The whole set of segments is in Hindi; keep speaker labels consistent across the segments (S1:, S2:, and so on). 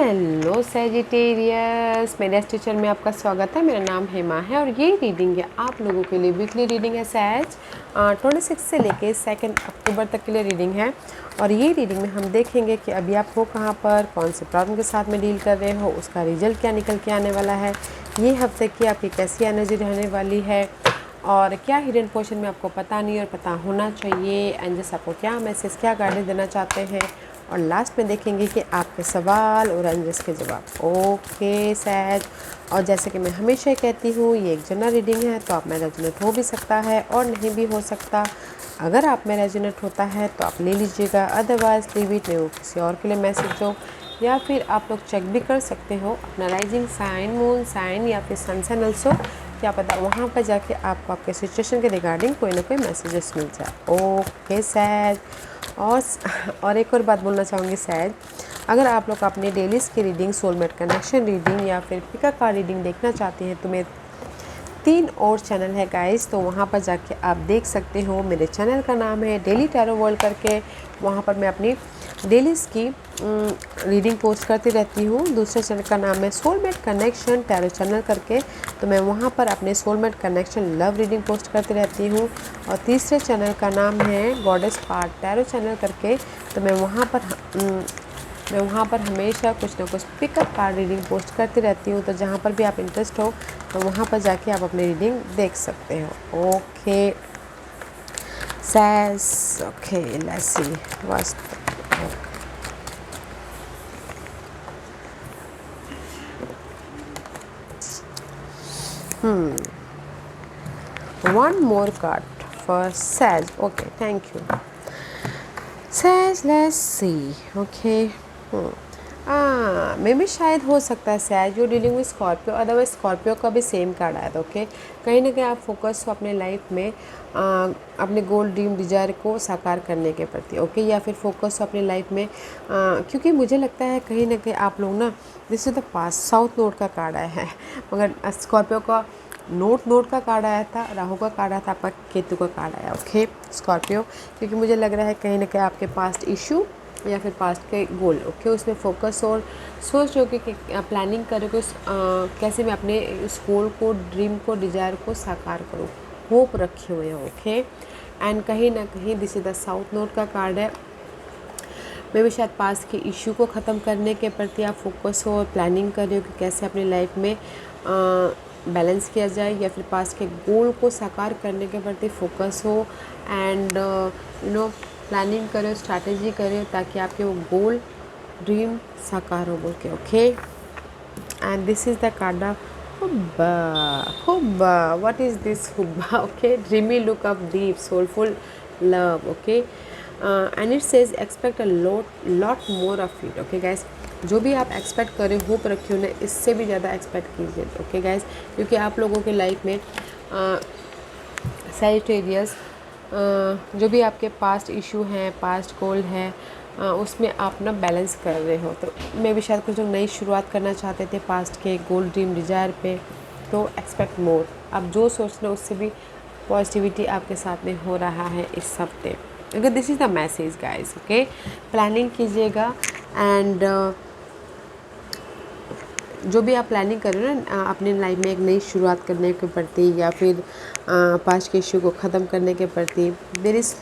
S1: हेलो सेजिटेरियस, मेरे टीचर में आपका स्वागत है। मेरा नाम हेमा है और ये रीडिंग है आप लोगों के लिए। वीकली रीडिंग है सैज 26 से लेके 2 अक्टूबर तक के लिए रीडिंग है। और ये रीडिंग में हम देखेंगे कि अभी आप हो कहाँ पर, कौन से प्रॉब्लम के साथ में डील कर रहे हो, उसका रिजल्ट क्या निकल के आने वाला है, ये हफ्ते की आपकी कैसी एनर्जी रहने वाली है और क्या हिडन पोर्शन में आपको पता नहीं और पता होना चाहिए, एंजल्स आपको क्या मैसेज, क्या गाइडेंस देना चाहते हैं। और लास्ट में देखेंगे कि आपके सवाल और एंजल्स के जवाब। ओके सैज, और जैसे कि मैं हमेशा ही कहती हूँ, ये एक जनरल रीडिंग है, तो आप में रेजोनेट हो भी सकता है और नहीं भी हो सकता। अगर आप में रेजोनेट होता है तो आप ले लीजिएगा, अदरवाइज लीव इट, वो किसी और के लिए मैसेज हो। या फिर आप लोग चेक भी कर सकते हो अपना राइजिंग साइन, मून साइन या फिर सन साइन ऑल्सो, क्या पता वहाँ पर जाके आपको आपके सिचुएशन के रिगार्डिंग कोई ना कोई मैसेजेस मिल जाए। ओके सैज, और एक और बात बोलना चाहूँगी सैज, अगर आप लोग अपने डेलीज़ की रीडिंग, सोलमेट कनेक्शन रीडिंग या फिर पिका कार्ड रीडिंग देखना चाहते हैं तो मेरे 3 और चैनल है गाइस, तो वहाँ पर जाके आप देख सकते हो। मेरे चैनल का नाम है डेली टैरो वर्ल्ड करके, वहाँ पर मैं अपनी डेलीज़ की रीडिंग पोस्ट करती रहती हूँ। दूसरे चैनल का नाम है सोलमेट कनेक्शन टैरो चैनल करके, तो मैं वहाँ पर अपने soulmate connection love reading post करती रहती हूँ। और तीसरे चैनल का नाम है गॉडेस पार्ट टैरो चैनल करके, तो मैं वहाँ पर हमेशा कुछ ना कुछ पिकअप कार्ड रीडिंग पोस्ट करती रहती हूँ। तो जहाँ पर भी आप इंटरेस्ट हो तो वहाँ पर जाके आप अपनी रीडिंग देख सकते हो। ओके सैस, okay let's see what's one more card for Sag. Okay, thank you. Sag, let's see. Okay. मे भी शायद हो सकता है सैज you dealing with Scorpio, otherwise Scorpio का भी सेम कार्ड आया था। ओके, कहीं ना कहीं आप फोकस हो अपने लाइफ में अपने गोल, ड्रीम, डिजायर को साकार करने के प्रति। ओके, या फिर फोकस हो अपनी लाइफ में क्योंकि मुझे लगता है कहीं ना कहीं आप लोग ना, this is the pass south node का कार्ड आया है, मगर स्कॉर्पियो का नोट का कार्ड आया था, राहु का कार्ड आया था, आपका केतु का कार्ड आया। ओके स्कॉर्पियो, क्योंकि मुझे लग रहा है कहीं ना कहीं आपके पास्ट इशू या फिर पास्ट के गोल, ओके, उसमें फोकस और सोच रहे हो कि प्लानिंग करो कि कैसे मैं अपने उस गोल को, ड्रीम को, डिज़ायर को साकार करूँ, होप रखे हुए हैं। ओके, एंड कहीं ना कहीं this is the south note का कार्ड है। मे भी शायद पास्ट के इशू को ख़त्म करने के प्रति आप फोकस हो और प्लानिंग कर रहे हो कि कैसे अपनी लाइफ में बैलेंस किया जाए, या फिर पास्ट के गोल को साकार करने के प्रति फोकस हो एंड प्लानिंग करो, स्ट्रैटेजी करो ताकि आपके वो गोल, ड्रीम साकार हो बोल के। Okay, and this is the card of hubba. Hubba, what is this hubba? Okay, dreamy look of deep soulful love. Okay, and it says expect a lot more of it. Okay guys, जो भी आप एक्सपेक्ट करें, होप रखे हो ना, इससे भी ज़्यादा एक्सपेक्ट कीजिए। ओके गाइस, क्योंकि आप लोगों के लाइफ में सैजिटेरियस जो भी आपके पास्ट इशू हैं, पास्ट गोल हैं, उसमें आप ना बैलेंस कर रहे हो। तो मैं भी शायद कुछ लोग नई शुरुआत करना चाहते थे पास्ट के गोल, ड्रीम, डिज़ायर पे, तो एक्सपेक्ट मोर। आप जो सोच रहे हो उससे भी पॉजिटिविटी आपके साथ में हो रहा है इस हफ्ते। Okay, this is the message guys. Okay, planning कीजिएगा एंड जो भी आप प्लानिंग कर रहे हो ना अपनी लाइफ में एक नई शुरुआत करने के प्रति या फिर पास्ट के इशू को ख़त्म करने के प्रति, there is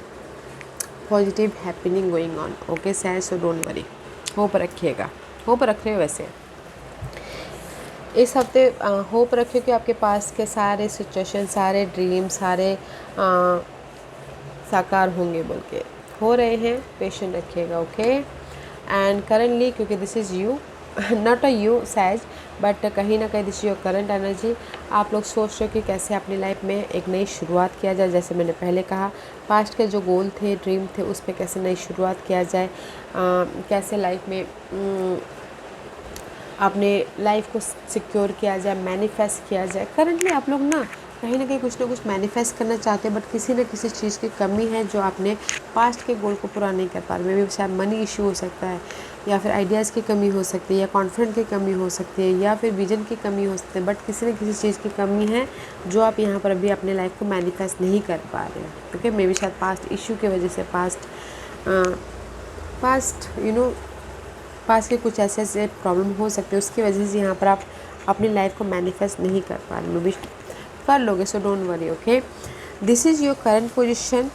S1: positive happening going on. Okay सैज, सो डोंट वरी, होप रखिएगा। होप रख रहे हो वैसे इस हफ्ते, होप रखिए कि आपके पास के सारे सिचुएशन, सारे ड्रीम, सारे साकार होंगे बोल के, हो रहे हैं। पेशेंट रखिएगा। ओके, एंड करंटली, क्योंकि this is you, not a you सैज, बट कहीं ना कहीं दिस योर करंट एनर्जी। आप लोग सोच रहे हो कि कैसे अपनी लाइफ में एक नई शुरुआत किया जाए। जैसे मैंने पहले कहा, पास्ट के जो गोल थे, ड्रीम थे, उस पर कैसे नई शुरुआत किया जाए, कैसे लाइफ में अपने लाइफ को सिक्योर किया जाए, मैनिफेस्ट किया जाए। करंटली आप लोग ना कहीं कुछ ना कुछ मैनिफेस्ट करना चाहते हैं, बट किसी न किसी चीज़ की कमी है जो आपने पास्ट के गोल को पूरा नहीं कर पा रहे। मे भी शायद मनी इशू हो सकता है, या फिर आइडियाज़ की कमी हो सकती है, या कॉन्फिडेंस की कमी हो सकती है, या फिर विजन की कमी हो सकती है, बट किसी न किसी चीज़ की कमी है जो आप यहाँ पर अभी अपने लाइफ को मैनिफेस्ट नहीं कर पा रहे हो। ओके, मे भी शायद पास्ट इशू की वजह से, पास्ट पास के कुछ ऐसे ऐसे प्रॉब्लम हो सकते हैं, उसकी वजह से यहाँ पर आप अपनी लाइफ को मैनिफेस्ट नहीं कर पा रहे, मे बी कर लोगे, सो don't worry. Okay, this is your current position.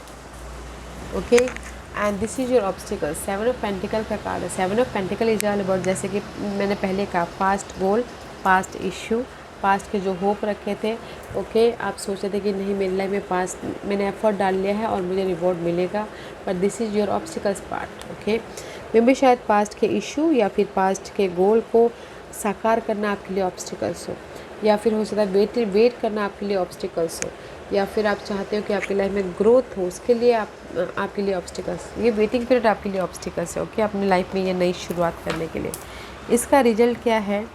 S1: Okay, and this is your obstacle. 7 of pentacle का कार्ड है। 7 of pentacle is all about, जैसे कि मैंने पहले कहा, पास्ट गोल, पास्ट इश्यू, पास्ट के जो होप रखे थे। ओके, आप सोचे थे कि नहीं मेरी लाइफ में पास्ट मैंने एफर्ट डाल लिया है और मुझे रिवॉर्ड मिलेगा, but this is your obstacles part. Okay, may be शायद पास्ट के इशू या फिर पास्ट के गोल को साकार करना आपके लिए ऑब्स्टिकल्स हो, या फिर हो सकता है वेट करना आपके लिए ऑब्स्टिकल्स हो, या फिर आप चाहते हो कि आपकी लाइफ में ग्रोथ हो, उसके लिए आपके लिए ऑब्स्टिकल्स, ये वेटिंग पीरियड आपके लिए ऑब्स्टिकल्स है। ओके, अपनी लाइफ में ये नई शुरुआत करने के लिए। इसका रिजल्ट क्या है?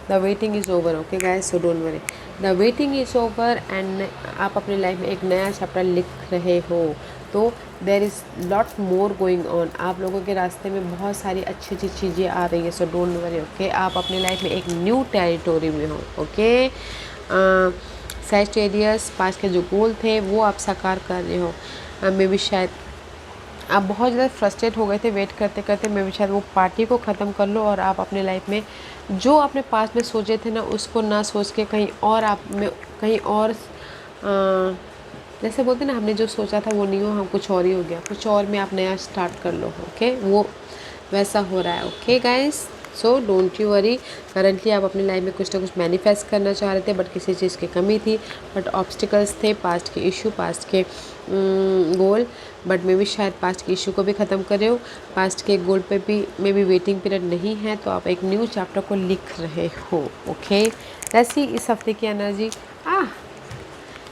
S1: The waiting is over. Okay guys, so don't worry, the waiting is over and आप अपनी लाइफ में एक नया चैप्टर लिख रहे हो। तो there is lot more going on, आप लोगों के रास्ते में बहुत सारी अच्छी अच्छी चीज़ें आ रही है, सो डोंट वरी। ओके, आप अपनी लाइफ में एक न्यू टेरिटोरी में हो। ओके, सैजिटेरियस, पास के जो गोल थे वो आप साकार कर रहे हो। मे बी शायद आप बहुत ज़्यादा फ्रस्ट्रेट हो गए थे वेट करते करते, मे बी शायद वो पार्टी को ख़त्म कर लो और आप अपने लाइफ में जो आपने पास में सोचे थे ना, उसको ना सोच के कहीं और आप में कहीं और जैसे बोलते ना, हमने जो सोचा था वो नहीं हो, हम कुछ और ही हो गया, कुछ और में आप नया स्टार्ट कर लो। ओके, वो वैसा हो रहा है। Okay guys, so don't you worry. Currently आप अपनी लाइफ में कुछ ना कुछ मैनिफेस्ट करना चाह रहे थे, बट किसी चीज़ की कमी थी, बट ऑब्स्टिकल्स थे, पास्ट के इशू, पास्ट के गोल, बट मे बी शायद पास्ट के इशू को भी ख़त्म कर रहे हो, पास्ट के गोल पे भी मे बी वेटिंग पीरियड नहीं है, तो आप एक न्यू चैप्टर को लिख रहे हो। ओके, ऐसी इस हफ्ते की एनर्जी।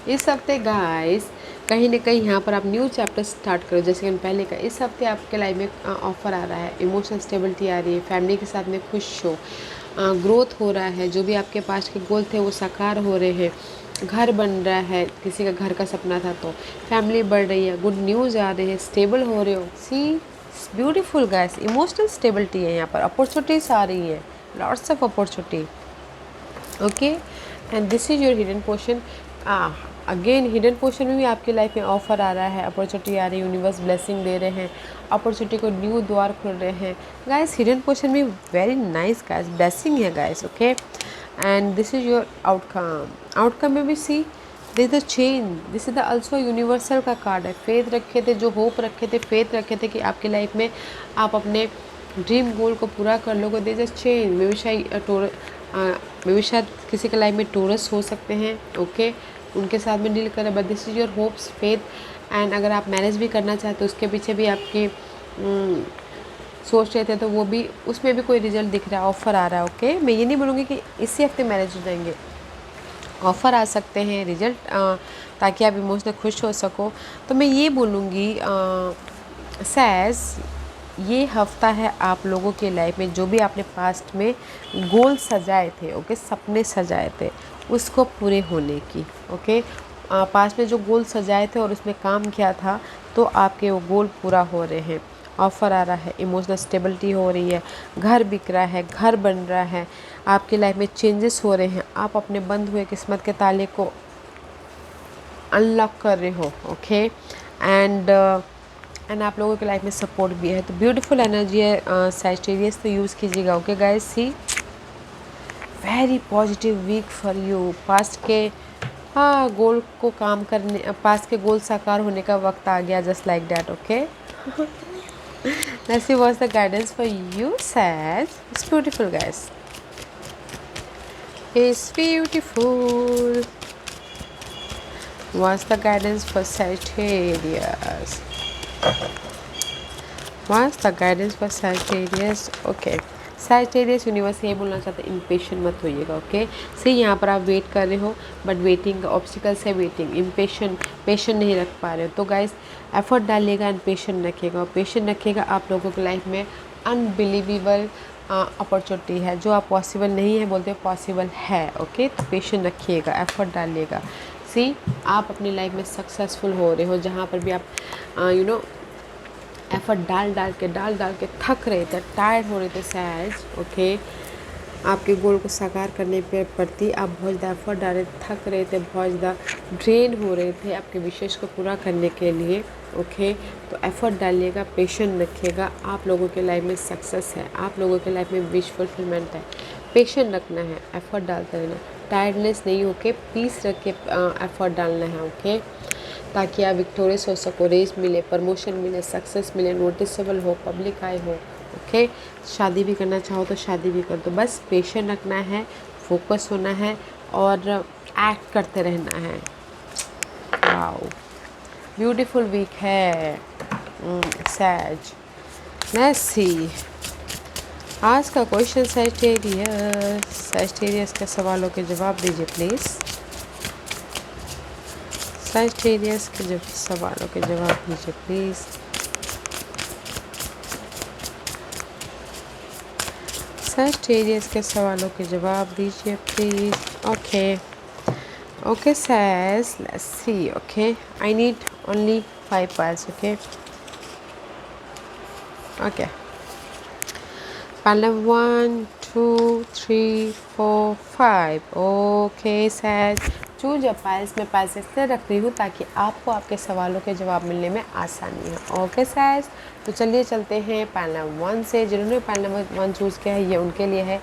S1: इस हफ्ते गाइस कहीं ना कहीं यहाँ पर आप न्यू चैप्टर स्टार्ट करो, जैसे कि मैंने पहले कहा, इस हफ्ते आपके लाइफ में ऑफर आ रहा है, इमोशनल स्टेबिलिटी आ रही है, फैमिली के साथ में खुश हो, ग्रोथ हो रहा है, जो भी आपके पास के गोल थे वो साकार हो रहे हैं, घर बन रहा है, किसी का घर का सपना था तो फैमिली बढ़ रही है, गुड न्यूज़ आ रहे हैं, स्टेबल हो रहे हो। सी ब्यूटीफुल गाइस, इमोशनल स्टेबिलिटी है यहाँ पर, अपॉर्चुनिटीज आ रही है, lots of opportunity. Okay, and this is your hidden portion. Again hidden portion में भी आपकी लाइफ में ऑफर आ रहा है, अपॉर्चुनिटी आ रही है, यूनिवर्स ब्लेसिंग दे रहे हैं, अपॉर्चुनिटी को न्यू द्वार खुल रहे हैं गाइस। हिडन पोर्शन में वेरी नाइस गाइस, ब्लेसिंग है guys. Okay, and this is your outcome. Outcome में भी see this the change, this is the also universal का कार्ड है। फेथ रखे थे, जो होप रखे थे, फेथ रखे थे कि आपकी लाइफ में आप अपने ड्रीम गोल को पूरा कर लोगे, this is change. May be शायद किसी के लाइफ में टोरस हो सकते हैं। ओके, उनके साथ में डील करें, but this is your hopes, faith, and अगर आप मैनेज भी करना चाहते हो उसके पीछे भी आपकी सोच रहे थे, तो वो भी, उसमें भी कोई रिजल्ट दिख रहा है, ऑफ़र आ रहा है। ओके, मैं ये नहीं बोलूँगी कि इसी हफ्ते मैरिज हो जाएंगे, ऑफ़र आ सकते हैं, रिजल्ट, ताकि आप इमोशनल खुश हो सको। तो मैं ये बोलूँगी सैज, ये हफ्ता है आप लोगों की लाइफ में जो भी आपने पास्ट में गोल सजाए थे, ओके, सपने सजाए थे, उसको पूरे होने की। ओके, पास्ट में जो गोल सजाए थे और उसमें काम किया था, तो आपके वो गोल पूरा हो रहे हैं, ऑफ़र आ रहा है, इमोशनल स्टेबिलिटी हो रही है, घर बिक रहा है, घर बन रहा है, आपकी लाइफ में चेंजेस हो रहे हैं, आप अपने बंद हुए किस्मत के ताले को अनलॉक कर रहे हो। ओके, एंड आप लोगों की लाइफ में सपोर्ट भी है, तो ब्यूटीफुल एनर्जी है सैजिटेरियस, तो यूज़ कीजिएगा। Okay guys, see very positive week for you. Past के गोल को काम करने, पास्ट के गोल साकार होने का वक्त आ गया, just like that. Okay, let's see what's the guidance for you, Sag. It's beautiful, guys. It's beautiful. What's the guidance for Sagittarius? What's the guidance for Sagittarius? Okay. Sagittarius universe ये बोलना चाहते हैं, इम्पेशेंट मत होइएगा। ओके, सही, यहाँ पर आप वेट कर रहे हो, बट वेटिंग का ऑब्स्टिकल्स है, वेटिंग, पेशेंट नहीं रख पा रहे हो, तो गाइस एफर्ट डालिएगा एंड पेशेंट रखिएगा, और पेशेंट रखिएगा, आप लोगों की लाइफ में अनबिलीवेबल अपॉर्चुनिटी है, जो आप पॉसिबल नहीं है बोलते पॉसिबल है। ओके, तो पेशेंट रखिएगा, एफर्ट डालिएगा। सी, आप अपनी लाइफ में सक्सेसफुल हो रहे हो, जहाँ पर भी आप एफर्ट डाल डाल के थक रहे थे, टायर्ड हो रहे थे सैज। ओके, आपके गोल को साकार करने पे प्रति आप बहुत ज़्यादा एफर्ट डाल रहे, थक रहे थे, बहुत ज़्यादा ड्रेन हो रहे थे आपके विशेष को पूरा करने के लिए। ओके। तो एफर्ट डालिएगा, पेशेंस रखिएगा, आप लोगों के लाइफ में सक्सेस है, आप लोगों के लाइफ में विश फुलफिलमेंट है। पेशेंस रखना है, एफर्ट डालते रहना, टायर्डनेस नहीं होके पीस रख के एफर्ट डालना है, ओके, ताकि आप विक्टोरियस हो सको, रेस मिले, प्रमोशन मिले, सक्सेस मिले, नोटिसेबल हो, पब्लिक आए हो, ओके। शादी भी करना चाहो तो शादी भी कर दो, बस पेशेंस रखना है, फोकस होना है और एक्ट करते रहना है। वाओ, ब्यूटीफुल वीक है सैज। लेट्स सी आज का क्वेश्चन सैजिटेरियस के सवालों के जवाब दीजिए प्लीज़। सैजिटेरियस के सवालों के जवाब दीजिए प्लीज़। सैजिटेरियस के सवालों के जवाब दीजिए please. Okay says let's see. Okay, I need only 5 piles. Okay, pile 1 2 3 4 5. Okay says choose piles में पाइल्स इसलिए रख रही हूँ ताकि आपको आपके सवालों के जवाब मिलने में आसानी है। ओके सैज, तो चलिए चलते हैं पाइल नंबर 1 से। जिन्होंने पाइल नंबर 1 चूज़ किया है ये उनके लिए है।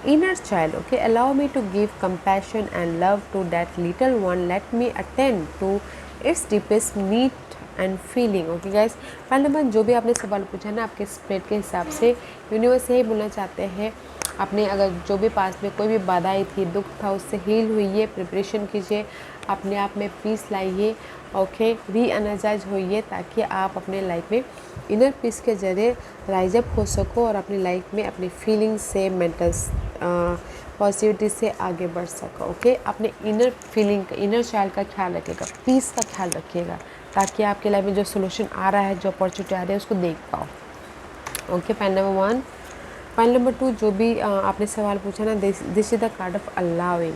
S1: Inner child, okay, allow me to give compassion and love to that little one. Let me attend to its deepest need and feeling. Okay guys, पहले नंबर जो भी आपने सवाल पूछा ना, आपके स्प्रेड के हिसाब से यूनिवर्स यही बोलना चाहते हैं, आपने अगर जो भी पास में कोई भी बाधाएं थी, दुख था, उससे हील हुई, प्रिपरेशन कीजिए, अपने आप में पीस लाइए, ओके, री एनर्जाइज होइए, ताकि आप अपने लाइफ में इनर पीस के जरिए राइज अप हो सको और अपनी लाइफ में अपनी फीलिंग्स से, मेंटल पॉजिटिविटी से आगे बढ़ सको। ओके, अपने इनर फीलिंग, इनर चाइल्ड का ख्याल रखिएगा, पीस का ख्याल रखिएगा, ताकि आपके लाइफ में जो सोल्यूशन आ रहा है, जो अपॉर्चुनिटी आ रही है, उसको देख पाओ। Okay, point number 1। Point number 2, जो भी आपने सवाल पूछा ना, this is the card of allowing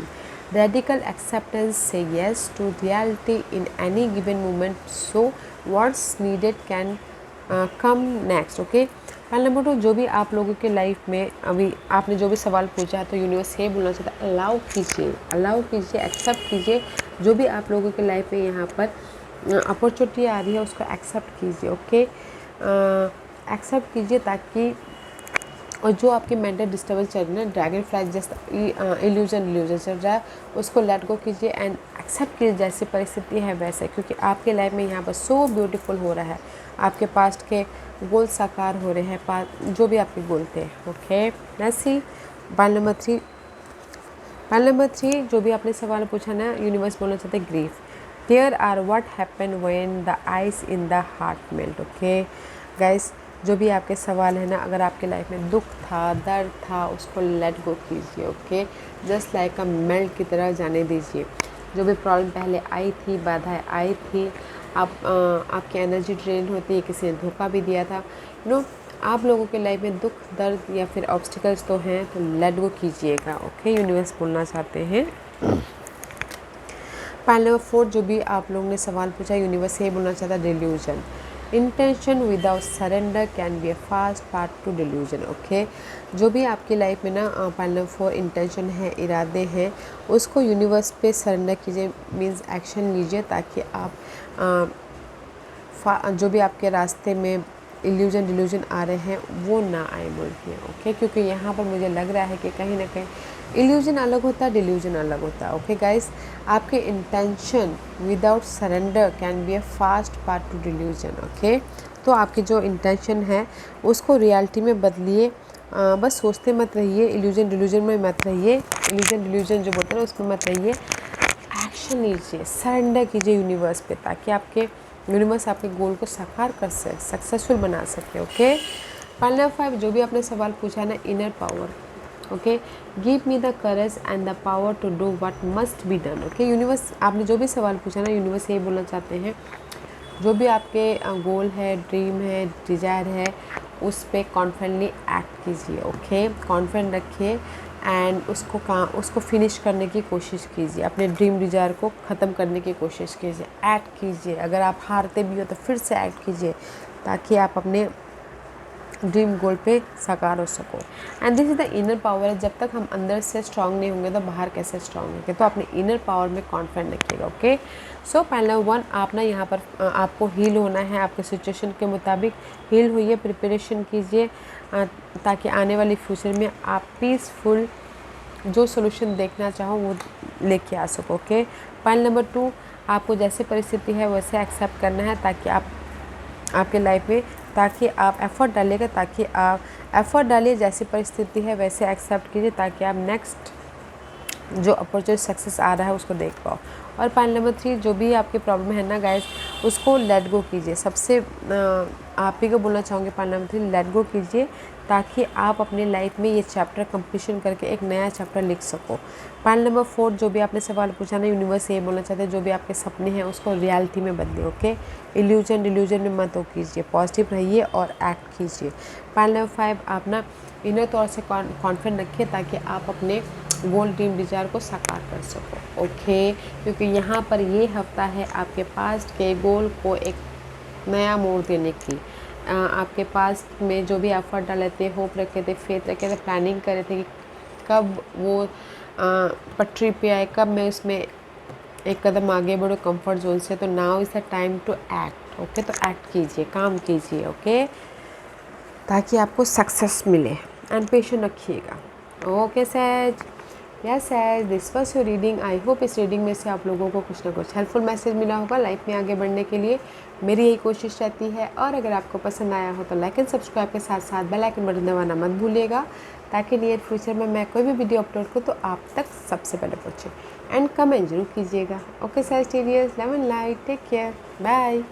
S1: radical acceptance. Say yes to reality in any given moment, so what's needed can come next. Okay, point number 2, जो भी आप लोगों के लाइफ में अभी आपने जो भी सवाल पूछा है, तो यूनिवर्स ये बोलना चाहता है, अलाउ कीजिए, एक्सेप्ट कीजिए, जो भी आप लोगों के लाइफ में यहाँ पर अपॉर्चुनिटी आ रही है उसको एक्सेप्ट कीजिए। ओके, एक्सेप्ट कीजिए, ताकि और जो आपके मेंटल डिस्टर्बेंस चल रही है ना, ड्रैगन फ्लाई जैसा इल्यूजन चल रहा है, उसको लेट गो कीजिए एंड एक्सेप्ट कीजिए जैसी परिस्थिति है वैसे, क्योंकि आपके लाइफ में यहाँ पर सो ब्यूटीफुल हो रहा है, आपके पास्ट के गोल साकार हो रहे हैं, जो भी आपके गोल थे। Okay, let's see point number 3, जो भी आपने सवाल पूछा ना, यूनिवर्स बोलना चाहते हैं grief, there are what happen when the ice in the heart melt. Okay guys, जो भी आपके सवाल है ना, अगर आपके लाइफ में दुख था, दर्द था, उसको लेट गो कीजिए। ओके, जस्ट लाइक अ मेल्ट की तरह जाने दीजिए। जो भी प्रॉब्लम पहले आई थी, बाधाएं आई थी, आपकी एनर्जी ड्रेन होती है, किसी ने धोखा भी दिया था, आप लोगों के लाइफ में दुख, दर्द या फिर ऑब्स्टिकल्स तो हैं, तो लेट गो कीजिएगा। ओके, यूनिवर्स बोलना चाहते हैं। पॉइंट नंबर 4, जो भी आप लोगों ने सवाल पूछा, यूनिवर्स ये बोलना चाहता है, delusion, intention without surrender can be a fast part two delusion. Okay, जो भी आपकी लाइफ में ना पॉइंट नंबर 4 इंटेंशन है, इरादे हैं, उसको यूनिवर्स पे सरेंडर कीजिए, मीन्स एक्शन लीजिए, ताकि आप जो भी आपके रास्ते में डिल्यूजन आ रहे हैं वो ना आए बोलती है। ओके, क्योंकि यहाँ पर मुझे लग रहा है कि कहीं ना कहीं इल्यूजन अलग होता है, डिल्यूजन अलग होता है। ओके गाइस, आपके intention without surrender can be a fast part two delusion. Okay, तो आपकी जो इंटेंशन है उसको रियलिटी में बदलिए, बस सोचते मत रहिए, डिल्यूजन में मत रहिए, डिल्यूजन जो बोलते हैं उसमें मत रहिए, एक्शन लीजिए, सरेंडर कीजिए यूनिवर्स पे, ताकि आपके यूनिवर्स आपके गोल को साकार कर सके, सक्सेसफुल बना सके। ओके, पॉइंट नंबर 5, जो भी आपने सवाल पूछा ना, inner power. Okay, give me the courage and the power to do what must be done. Okay, universe आपने जो भी सवाल पूछा ना, यूनिवर्स यही बोलना चाहते हैं, जो भी आपके गोल है, ड्रीम है, डिज़ायर है, उस पर कॉन्फिडेंटली एक्ट कीजिए। ओके, कॉन्फिडेंट रखिए एंड उसको फिनिश करने की कोशिश कीजिए, अपने ड्रीम डिज़ायर को ख़त्म करने की कोशिश कीजिए, एक्ट कीजिए। अगर आप हारते भी हो तो फिर से एक्ट कीजिए, ताकि आप अपने ड्रीम गोल पे साकार हो सको। And this is the inner power. जब तक हम अंदर से स्ट्रांग नहीं होंगे तो बाहर कैसे स्ट्रांग होंगे। तो अपने इनर पावर में कॉन्फिडेंट रखिएगा। ओके, सो पहला 1, आप ना यहाँ पर आपको हील होना है, आपके सिचुएशन के मुताबिक हील हुई है, प्रिपरेशन कीजिए ताकि आने वाली फ्यूचर में आप पीसफुल जो सोल्यूशन देखना चाहो वो लेके आ सको। ओके, पॉइंट नंबर 2, आपको जैसे परिस्थिति है वैसे एक्सेप्ट करना है ताकि आप आपके लाइफ में, ताकि आप एफ़र्ट डालिएगा, ताकि आप एफ़र्ट डालिए, जैसी परिस्थिति है वैसे एक्सेप्ट कीजिए ताकि आप नेक्स्ट जो अपॉर्चुनिटी सक्सेस आ रहा है उसको देख पाओ। और पॉइंट नंबर 3, जो भी आपकी प्रॉब्लम है ना गाइस, उसको लेट गो कीजिए। सबसे आप ही को बोलना चाहूँगी पॉइंट नंबर 3, लेट गो कीजिए ताकि आप अपनी लाइफ में ये चैप्टर कंप्लीशन करके एक नया चैप्टर लिख सको। पॉइंट नंबर 4, जो भी आपने सवाल पूछा ना, यूनिवर्स ये बोलना चाहते हैं जो भी आपके सपने हैं उसको रियलिटी में बदलिए। ओके, इल्यूजन डिल्यूजन में मत हो कीजिए, पॉजिटिव रहिए और एक्ट कीजिए। पॉइंट नंबर 5, आप ना इनर तौर से कॉन्फिडेंट रखिए ताकि आप अपने गोल ड्रीम डिज़ायर को साकार कर सको। ओके, क्योंकि यहाँ पर ये हफ्ता है आपके पास्ट के गोल को एक नया मोड़ देने की। आपके पास्ट में जो भी एफर्ट डाले थे, होप रखे थे, फेथ रखे थे, प्लानिंग करे थे कि कब वो पटरी पे आए, कब मैं उसमें एक कदम आगे बढ़ो कंफर्ट जोन से। तो now is the time to act. Okay, तो एक्ट कीजिए, काम कीजिए। ओके, ताकि आपको सक्सेस मिले एंड पेशेंस रखिएगा। Okay says, yes says, this was your reading. I hope इस रीडिंग में से आप लोगों को कुछ ना कुछ हेल्पफुल मैसेज मिला होगा लाइफ में आगे बढ़ने के लिए। मेरी यही कोशिश रहती है। और अगर आपको पसंद आया हो तो लाइक एंड सब्सक्राइब के साथ साथ बेल आइकन बटन दबाना मत भूलिएगा ताकि नियर फ्यूचर में मैं कोई भी वीडियो अपलोड करूँ तो आप तक सबसे पहले पहुँचे। एंड कमेंट जरूर कीजिएगा। Okay Sagittarius, love and light, take care, bye.